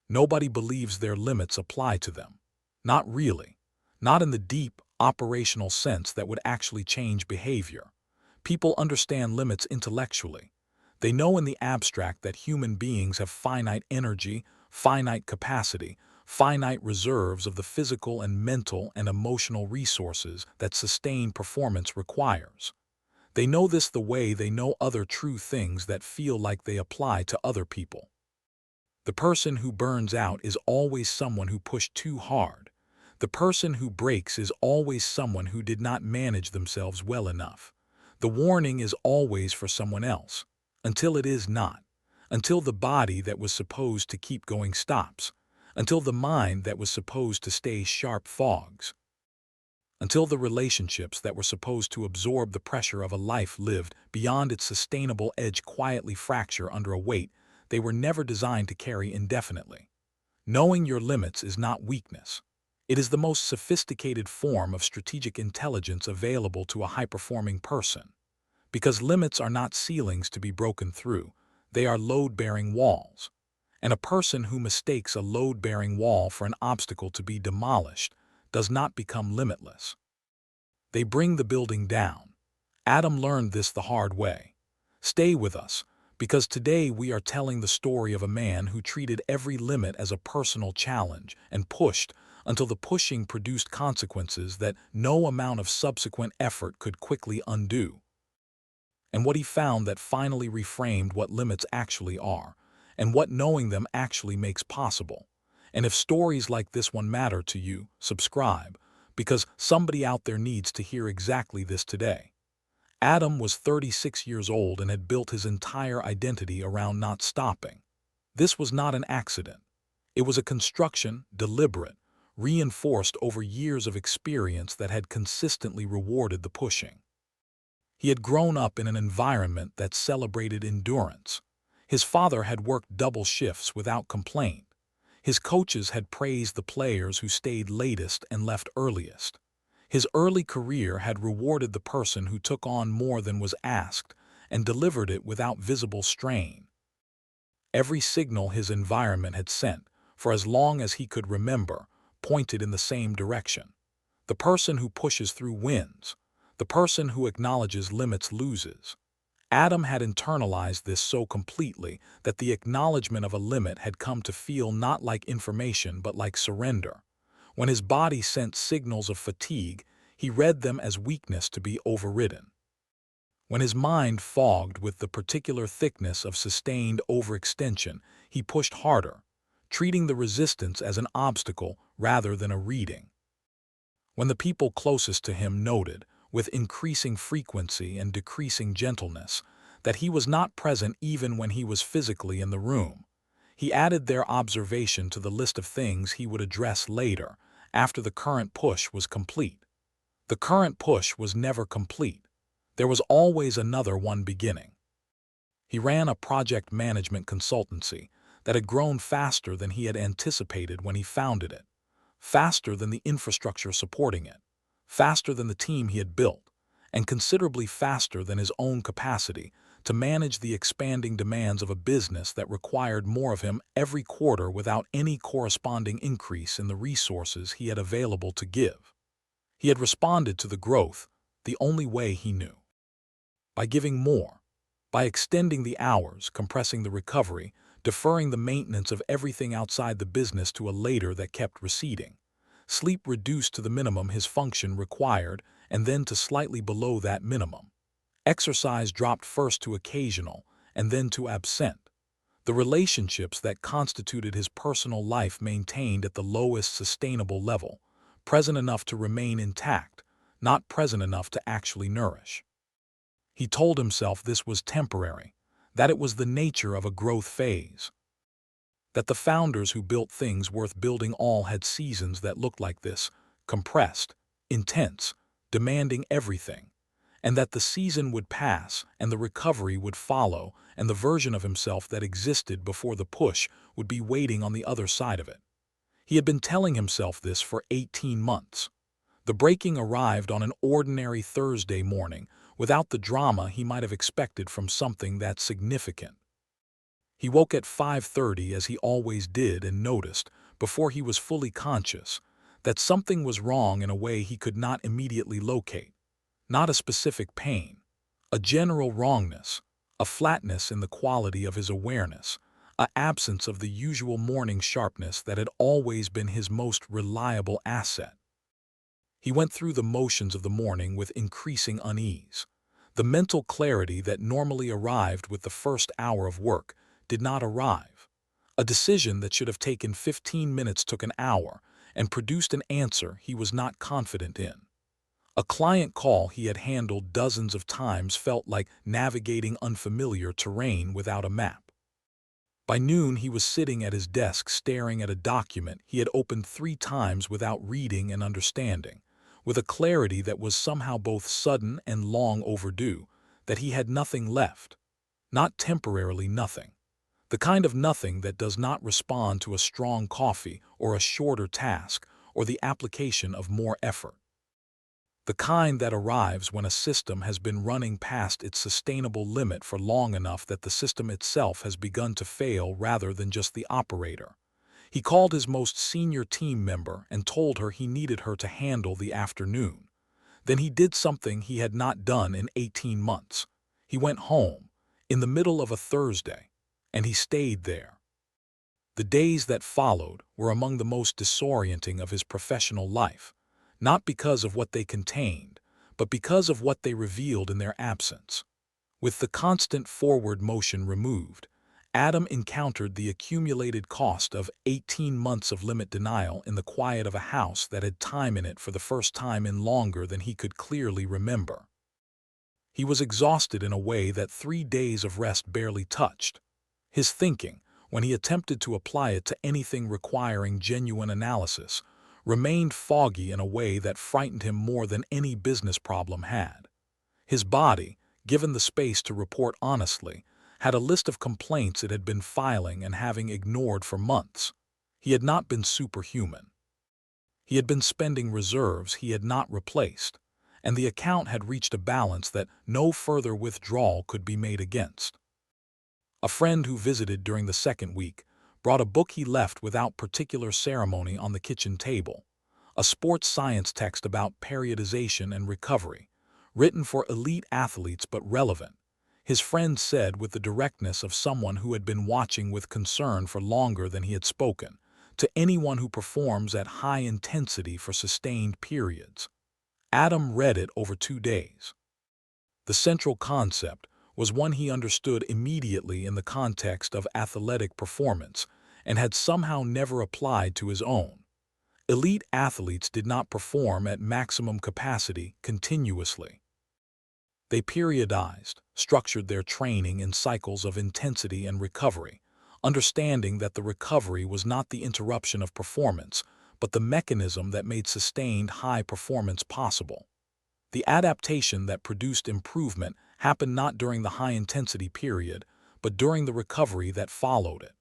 Nobody believes their limits apply to them. Not really. Not in the deep, operational sense that would actually change behavior. People understand limits intellectually. They know in the abstract that human beings have finite energy, finite capacity, finite reserves of the physical and mental and emotional resources that sustained performance requires. They know this the way they know other true things that feel like they apply to other people. The person who burns out is always someone who pushed too hard. The person who breaks is always someone who did not manage themselves well enough. The warning is always for someone else, until it is not, until the body that was supposed to keep going stops, until the mind that was supposed to stay sharp fogs, until the relationships that were supposed to absorb the pressure of a life lived beyond its sustainable edge quietly fracture under a weight they were never designed to carry indefinitely. Knowing your limits is not weakness. It is the most sophisticated form of strategic intelligence available to a high-performing person. Because limits are not ceilings to be broken through, they are load-bearing walls. And a person who mistakes a load-bearing wall for an obstacle to be demolished does not become limitless. They bring the building down. Adam learned this the hard way. Stay with us, because today we are telling the story of a man who treated every limit as a personal challenge and pushed until the pushing produced consequences that no amount of subsequent effort could quickly undo. And what he found that finally reframed what limits actually are, and what knowing them actually makes possible. And if stories like this one matter to you, subscribe, because somebody out there needs to hear exactly this today. Adam was 36 years old and had built his entire identity around not stopping. This was not an accident. It was a construction, deliberate, reinforced over years of experience that had consistently rewarded the pushing. He had grown up in an environment that celebrated endurance. His father had worked double shifts without complaint. His coaches had praised the players who stayed latest and left earliest. His early career had rewarded the person who took on more than was asked and delivered it without visible strain. Every signal his environment had sent, for as long as he could remember, pointed in the same direction. The person who pushes through wins. The person who acknowledges limits loses. Adam had internalized this so completely that the acknowledgement of a limit had come to feel not like information but like surrender. When his body sent signals of fatigue, he read them as weakness to be overridden. When his mind fogged with the particular thickness of sustained overextension, he pushed harder, treating the resistance as an obstacle rather than a reading. When the people closest to him noted, with increasing frequency and decreasing gentleness, that he was not present even when he was physically in the room, he added their observation to the list of things he would address later, after the current push was complete. The current push was never complete. There was always another one beginning. He ran a project management consultancy that had grown faster than he had anticipated when he founded it, faster than the infrastructure supporting it, faster than the team he had built, and considerably faster than his own capacity to manage the expanding demands of a business that required more of him every quarter without any corresponding increase in the resources he had available to give. He had responded to the growth the only way he knew. By giving more, by extending the hours, compressing the recovery, deferring the maintenance of everything outside the business to a later that kept receding. Sleep reduced to the minimum his function required and then to slightly below that minimum. Exercise dropped first to occasional and then to absent. The relationships that constituted his personal life maintained at the lowest sustainable level, present enough to remain intact, not present enough to actually nourish. He told himself this was temporary, that it was the nature of a growth phase. That the founders who built things worth building all had seasons that looked like this, compressed, intense, demanding everything, and that the season would pass and the recovery would follow and the version of himself that existed before the push would be waiting on the other side of it. He had been telling himself this for 18 months. The breaking arrived on an ordinary Thursday morning without the drama he might have expected from something that significant. He woke at 5:30 as he always did and noticed, before he was fully conscious, that something was wrong in a way he could not immediately locate. Not a specific pain, a general wrongness, a flatness in the quality of his awareness, an absence of the usual morning sharpness that had always been his most reliable asset. He went through the motions of the morning with increasing unease. The mental clarity that normally arrived with the first hour of work did not arrive. A decision that should have taken 15 minutes took an hour and produced an answer he was not confident in. A client call he had handled dozens of times felt like navigating unfamiliar terrain without a map. By noon, he was sitting at his desk staring at a document he had opened 3 times without reading and understanding, with a clarity that was somehow both sudden and long overdue, that he had nothing left. Not temporarily nothing. The kind of nothing that does not respond to a strong coffee or a shorter task or the application of more effort. The kind that arrives when a system has been running past its sustainable limit for long enough that the system itself has begun to fail rather than just the operator. He called his most senior team member and told her he needed her to handle the afternoon. Then he did something he had not done in 18 months. He went home, in the middle of a Thursday, and he stayed there. The days that followed were among the most disorienting of his professional life, not because of what they contained, but because of what they revealed in their absence. With the constant forward motion removed, Adam encountered the accumulated cost of 18 months of limit denial in the quiet of a house that had time in it for the first time in longer than he could clearly remember. He was exhausted in a way that 3 days of rest barely touched. His thinking, when he attempted to apply it to anything requiring genuine analysis, remained foggy in a way that frightened him more than any business problem had. His body, given the space to report honestly, had a list of complaints it had been filing and having ignored for months. He had not been superhuman. He had been spending reserves he had not replaced, and the account had reached a balance that no further withdrawal could be made against. A friend who visited during the second week brought a book he left without particular ceremony on the kitchen table, a sports science text about periodization and recovery, written for elite athletes but relevant, his friend said with the directness of someone who had been watching with concern for longer than he had spoken, to anyone who performs at high intensity for sustained periods. Adam read it over 2 days. The central concept was one he understood immediately in the context of athletic performance and had somehow never applied to his own. Elite athletes did not perform at maximum capacity continuously. They periodized, structured their training in cycles of intensity and recovery, understanding that the recovery was not the interruption of performance, but the mechanism that made sustained high performance possible. The adaptation that produced improvement happened not during the high-intensity period, but during the recovery that followed it.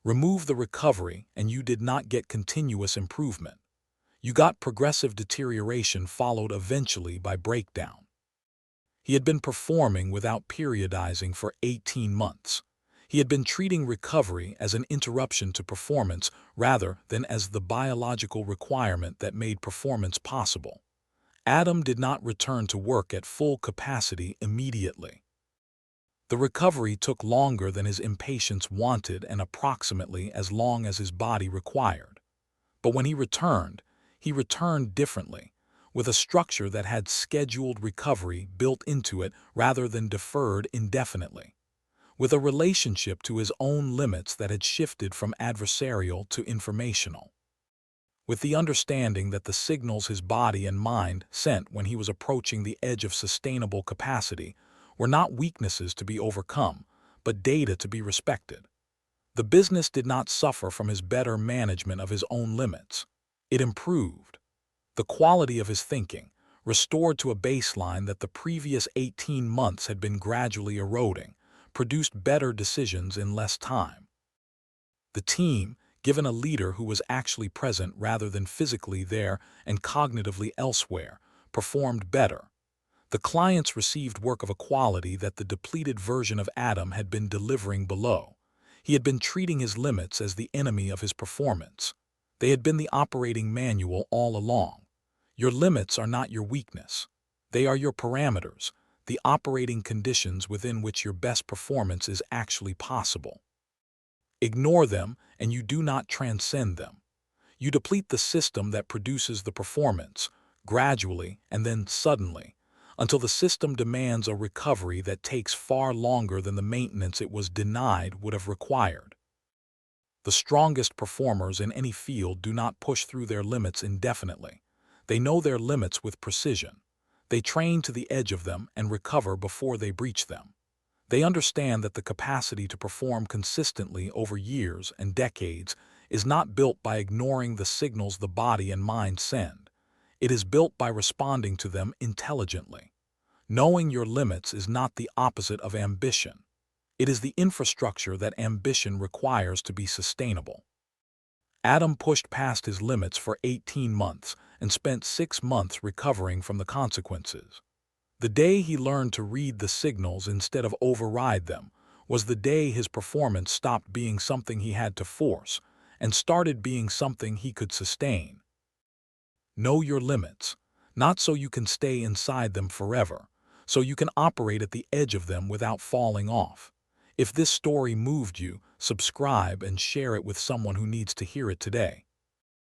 Remove the recovery and you did not get continuous improvement. You got progressive deterioration followed eventually by breakdown. He had been performing without periodizing for 18 months. He had been treating recovery as an interruption to performance rather than as the biological requirement that made performance possible. Adam did not return to work at full capacity immediately. The recovery took longer than his impatience wanted and approximately as long as his body required. But when he returned differently, with a structure that had scheduled recovery built into it rather than deferred indefinitely, with a relationship to his own limits that had shifted from adversarial to informational, with the understanding that the signals his body and mind sent when he was approaching the edge of sustainable capacity were not weaknesses to be overcome, but data to be respected. The business did not suffer from his better management of his own limits. It improved. The quality of his thinking, restored to a baseline that the previous 18 months had been gradually eroding, produced better decisions in less time. The team, given a leader who was actually present rather than physically there and cognitively elsewhere, performed better. The clients received work of a quality that the depleted version of Adam had been delivering below. He had been treating his limits as the enemy of his performance. They had been the operating manual all along. Your limits are not your weakness. They are your parameters, the operating conditions within which your best performance is actually possible. Ignore them, and you do not transcend them. You deplete the system that produces the performance, gradually and then suddenly, until the system demands a recovery that takes far longer than the maintenance it was denied would have required. The strongest performers in any field do not push through their limits indefinitely. They know their limits with precision. They train to the edge of them and recover before they breach them. They understand that the capacity to perform consistently over years and decades is not built by ignoring the signals the body and mind send. It is built by responding to them intelligently. Knowing your limits is not the opposite of ambition. It is the infrastructure that ambition requires to be sustainable. Adam pushed past his limits for 18 months and spent 6 months recovering from the consequences. The day he learned to read the signals instead of override them was the day his performance stopped being something he had to force and started being something he could sustain. Know your limits, not so you can stay inside them forever, so you can operate at the edge of them without falling off. If this story moved you, subscribe and share it with someone who needs to hear it today.